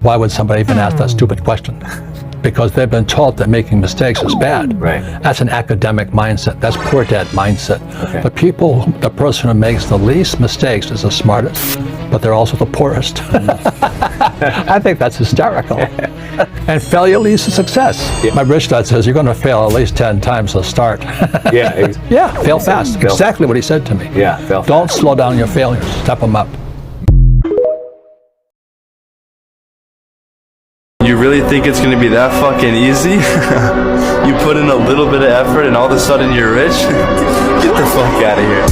Why would somebody even ask that stupid question? Because they've been taught that making mistakes is bad. Right. That's an academic mindset. That's poor dad mindset. Okay. The person who makes the least mistakes is the smartest, but they're also the poorest. I think that's hysterical. And failure leads to success. Yeah. My rich dad says, you're going to fail at least 10 times to start. Yeah. Yeah, fail fast. Fail. Exactly what he said to me. Yeah, fail Don't fast. slow down your failures. Step them up. You really think it's going to be that fucking easy? You put in a little bit of effort and all of a sudden you're rich? Get the fuck out of here.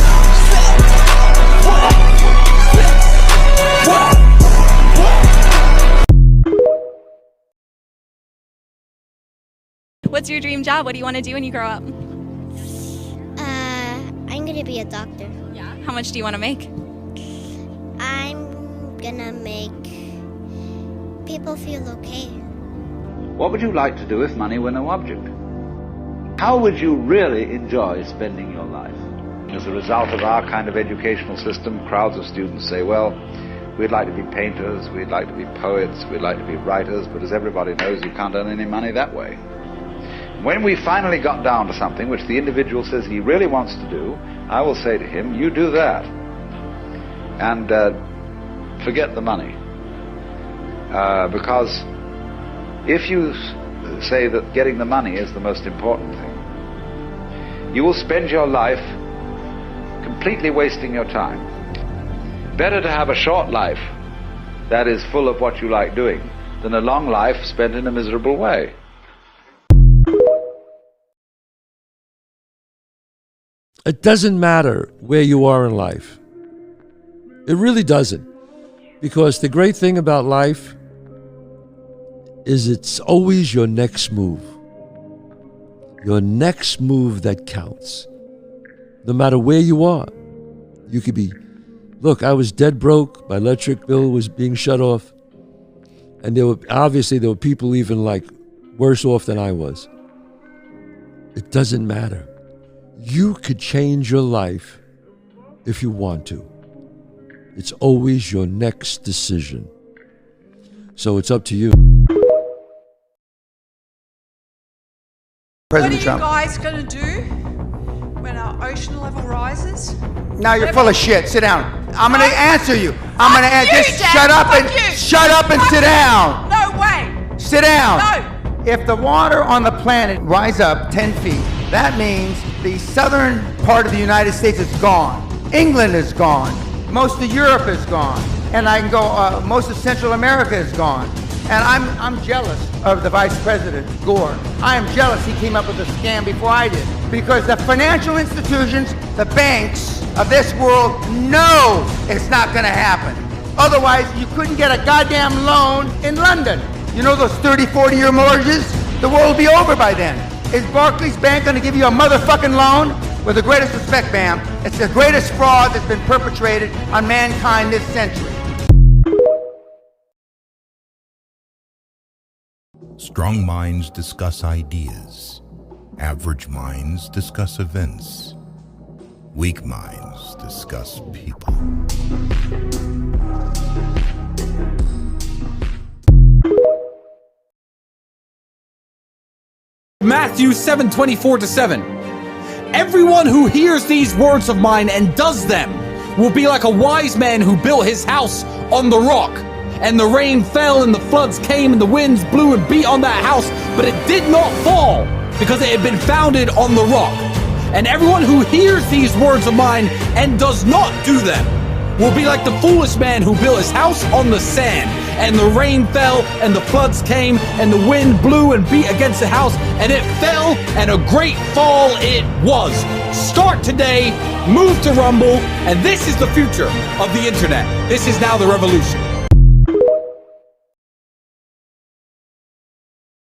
What's your dream job? What do you want to do when you grow up? I'm gonna be a doctor. Yeah. How much do you want to make? I'm gonna make people feel okay. What would you like to do if money were no object? How would you really enjoy spending your life? As a result of our kind of educational system, crowds of students say, well, we'd like to be painters, we'd like to be poets, we'd like to be writers, but as everybody knows, you can't earn any money that way. When we finally got down to something which the individual says he really wants to do, I will say to him, you do that. And forget the money. Because if you say that getting the money is the most important thing, you will spend your life completely wasting your time. Better to have a short life that is full of what you like doing than a long life spent in a miserable way. It doesn't matter where you are in life. It really doesn't. Because the great thing about life is it's always your next move. Your next move that counts. No matter where you are. You could be, look, I was dead broke, my electric bill was being shut off. And there were people even like worse off than I was. It doesn't matter. You could change your life if you want to. It's always your next decision. So it's up to you. President Trump. What are you guys going to do when our ocean level rises? Now you're full of shit. Sit down. I'm going to answer you. I'm going to answer. Just Dad. shut up and sit down. No way. Sit down. No. If the water on the planet rise up 10 feet, that means the southern part of the United States is gone. England is gone. Most of Europe is gone. And I can go, most of Central America is gone. And I'm jealous of the Vice President, Gore. I am jealous he came up with a scam before I did. Because the financial institutions, the banks of this world know it's not gonna happen. Otherwise, you couldn't get a goddamn loan in London. You know those 30, 40-year mortgages? The world will be over by then. Is Barclays Bank gonna give you a motherfucking loan? With the greatest respect, ma'am, it's the greatest fraud that's been perpetrated on mankind this century. Strong minds discuss ideas. Average minds discuss events. Weak minds discuss people. Matthew 7:24-7. Everyone who hears these words of mine and does them will be like a wise man who built his house on the rock. And the rain fell and the floods came and the winds blew and beat on that house, but it did not fall because it had been founded on the rock. And everyone who hears these words of mine and does not do them will be like the foolish man who built his house on the sand. And the rain fell and the floods came and the wind blew and beat against the house and it fell, and a great fall it was. Start today, move to Rumble, and this is the future of the internet. This is now the revolution.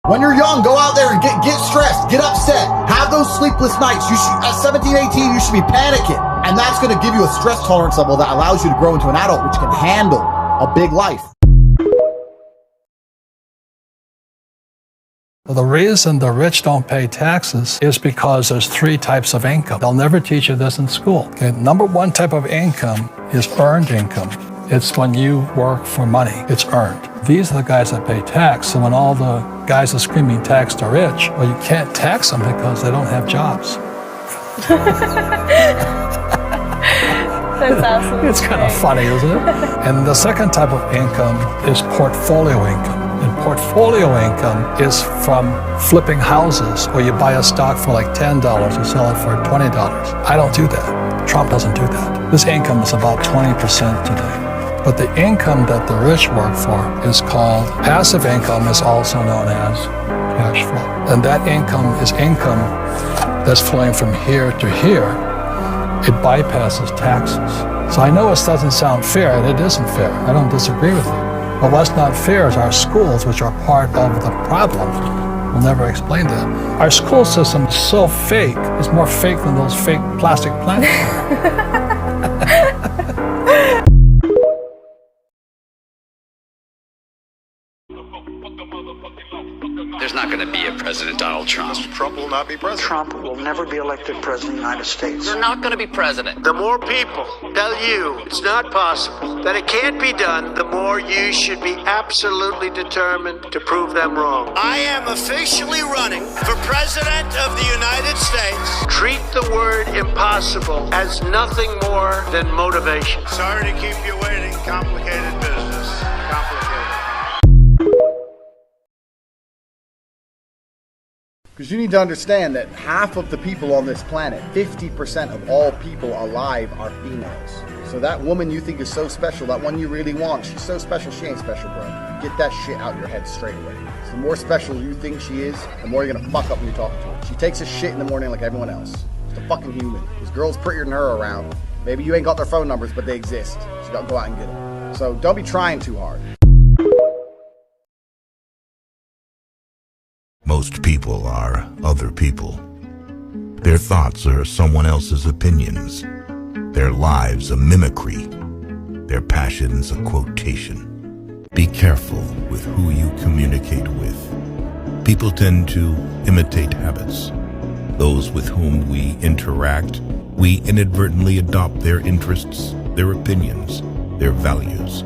When you're young, go out there and get stressed, get upset, have those sleepless nights. At 17, 18, you should be panicking. And that's going to give you a stress tolerance level that allows you to grow into an adult which can handle a big life. The reason the rich don't pay taxes is because there's 3 types of income. They'll never teach you this in school. Okay, number 1 type of income is earned income. It's when you work for money, it's earned. These are the guys that pay tax. So when all the guys are screaming taxed are rich, well, you can't tax them because they don't have jobs. That's absolutely It's kind of funny, isn't it? And the second type of income is portfolio income. And portfolio income is from flipping houses where you buy a stock for like $10, you sell it for $20. I don't do that. Trump doesn't do that. This income is about 20% today. But the income that the rich work for is called passive income, is also known as cash flow. And that income is income that's flowing from here to here. It bypasses taxes. So I know this doesn't sound fair, and it isn't fair. I don't disagree with you. But what's not fair is our schools, which are part of the problem. We'll never explain that. Our school system is so fake. It's more fake than those fake plastic plants. There's not going to be a President Donald Trump. Trump will not be president. Trump will never be elected president of the United States. You're not going to be president. The more people tell you it's not possible, that it can't be done, the more you should be absolutely determined to prove them wrong. I am officially running for president of the United States. Treat the word impossible as nothing more than motivation. Sorry to keep you waiting. Complicated business. Complicated. Because you need to understand that half of the people on this planet, 50% of all people alive, are females. So that woman you think is so special, that one you really want, she's so special, she ain't special, bro. Get that shit out your head straight away. So the more special you think she is, the more you're gonna fuck up when you're talking to her. She takes a shit in the morning like everyone else. Just a fucking human. There's girls prettier than her around. Maybe you ain't got their phone numbers, but they exist. So you gotta go out and get them. So don't be trying too hard. Most people are other people. Their thoughts are someone else's opinions. Their lives a mimicry. Their passions a quotation. Be careful with who you communicate with. People tend to imitate habits. Those with whom we interact, we inadvertently adopt their interests, their opinions, their values,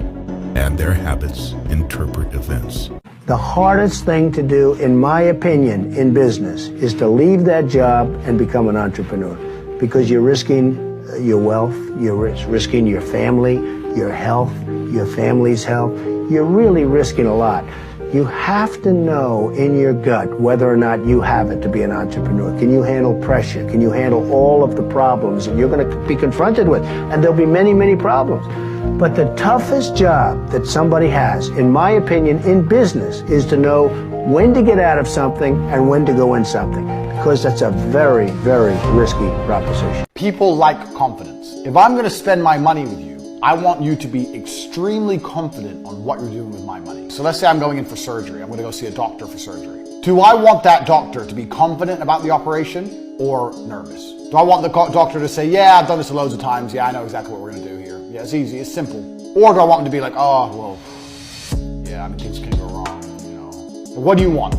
and their habits interpret events. The hardest thing to do, in my opinion, in business is to leave that job and become an entrepreneur, because you're risking your wealth, you're risking your family, your health, your family's health. You're really risking a lot. You have to know in your gut whether or not you have it to be an entrepreneur. Can you handle pressure? Can you handle all of the problems that you're going to be confronted with? And there'll be many, many problems. But the toughest job that somebody has, in my opinion, in business, is to know when to get out of something and when to go in something, because that's a very, very risky proposition. People like confidence. If I'm going to spend my money with you, I want you to be extremely confident on what you're doing with my money. So let's say I'm going in for surgery. I'm going to go see a doctor for surgery. Do I want that doctor to be confident about the operation or nervous? Do I want the doctor to say, yeah, I've done this loads of times. Yeah, I know exactly what we're going to do here. Yeah, it's easy. It's simple. Or do I want him to be like, oh, well, yeah, I mean, things can go wrong, you know. But what do you want?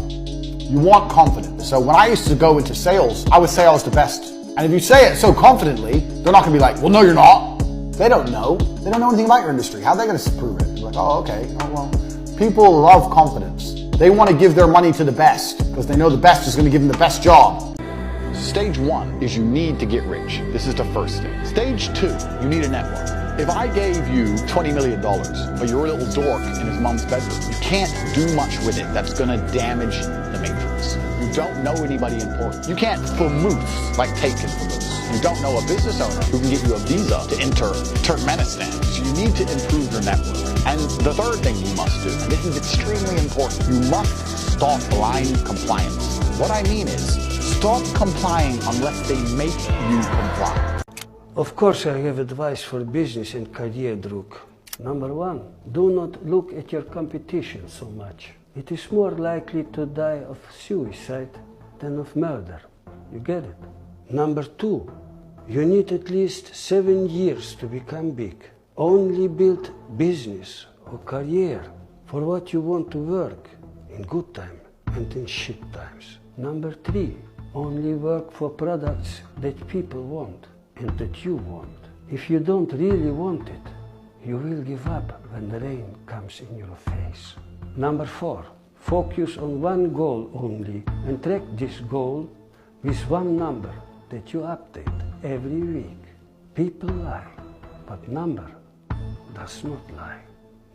You want confidence. So when I used to go into sales, I would say I was the best. And if you say it so confidently, they're not going to be like, well, no, you're not. They don't know. They don't know anything about your industry. How are they going to prove it? They're like, oh, okay. Oh, well. People love confidence. They want to give their money to the best because they know the best is going to give them the best job. Stage one is you need to get rich. This is the first stage. Stage two, you need a network. If I gave you $20 million, but you're a little dork in his mom's bedroom, you can't do much with it. That's going to damage the matrix. You don't know anybody important. You can't vermouth like Taken vermouth. You don't know a business owner who can get you a visa to enter Turkmenistan. So you need to improve your network. And the third thing you must do, and this is extremely important, you must stop blind compliance. What I mean is, stop complying unless they make you comply. Of course, I have advice for business and career, Druk. Number one, do not look at your competition so much. It is more likely to die of suicide than of murder. You get it? Number two, you need at least 7 years to become big. Only build business or career for what you want to work in good time and in shit times. Number three, only work for products that people want and that you want. If you don't really want it, You will give up when the rain comes in your face. Number 4, focus on one goal only and track this goal with one number that you update every week. People lie, but number does not lie.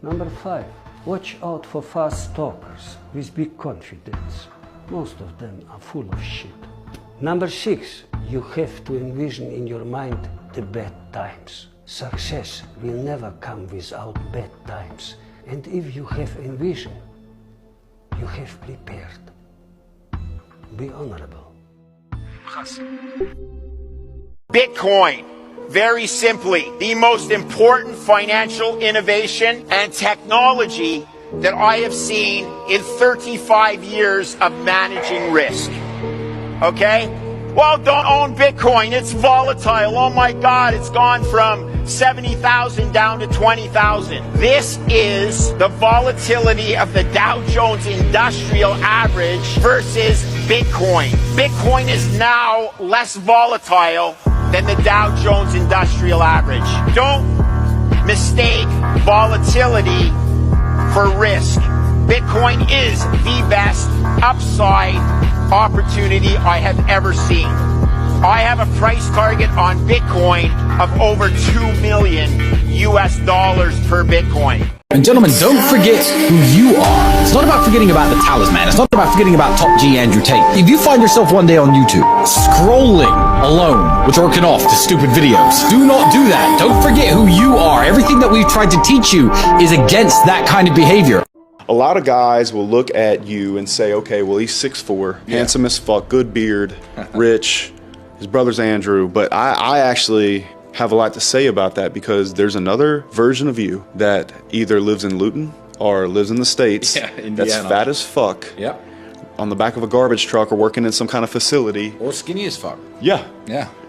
Number 5, watch out for fast talkers with big confidence. Most of them are full of shit. Number 6, you have to envision in your mind the bad times. Success will never come without bad times. And if you have envisioned, you have prepared. Be honorable. Bitcoin, very simply, the most important financial innovation and technology that I have seen in 35 years of managing risk. Okay? Well, don't own Bitcoin. It's volatile. Oh my God, it's gone from 70,000 down to 20,000. This is the volatility of the Dow Jones Industrial Average versus Bitcoin. Bitcoin is now less volatile than the Dow Jones Industrial Average. Don't mistake volatility for risk. Bitcoin is the best upside opportunity I have ever seen. I have a price target on Bitcoin of over $2 million per Bitcoin. And gentlemen, don't forget who you are. It's not about forgetting about the talisman. It's not about forgetting about Top G Andrew Tate. If you find yourself one day on YouTube scrolling alone, jerking off to stupid videos, do not do that. Don't forget who you are. Everything that we've tried to teach you is against that kind of behavior. A lot of guys will look at you and say, okay, well, he's 6'4", handsome as fuck, good beard, rich, his brother's Andrew. But I actually have a lot to say about that, because there's another version of you that either lives in Luton or lives in the States that's fat as fuck, on the back of a garbage truck or working in some kind of facility. Or skinny as fuck. Yeah.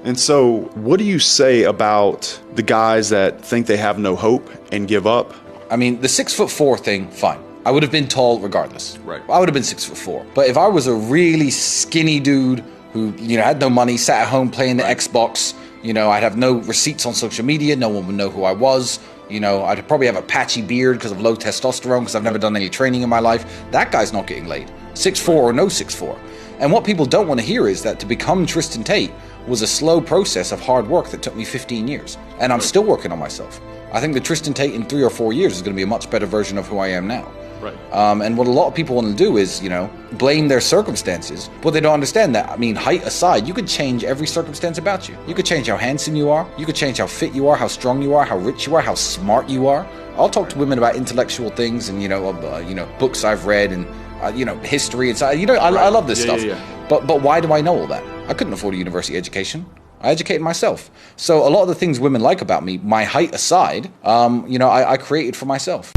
And so what do you say about the guys that think they have no hope and give up? I mean, the 6'4" thing, fine. I would have been tall regardless. Right. I would have been 6'4". But if I was a really skinny dude who, had no money, sat at home playing the Xbox, I'd have no receipts on social media, no one would know who I was, I'd probably have a patchy beard because of low testosterone, because I've never done any training in my life. That guy's not getting laid. 6'4" or no 6'4". And what people don't want to hear is that to become Tristan Tate was a slow process of hard work that took me 15 years. And I'm still working on myself. I think the Tristan Tate in 3 or 4 years is going to be a much better version of who I am now. Right. And what a lot of people want to do is, blame their circumstances, but they don't understand that. I mean, height aside, you could change every circumstance about you. You could change how handsome you are. You could change how fit you are, how strong you are, how rich you are, how smart you are. I'll talk to women about intellectual things and, books I've read and, history and so, I love this stuff. But why do I know all that? I couldn't afford a university education. I educated myself. So a lot of the things women like about me, my height aside, I created for myself.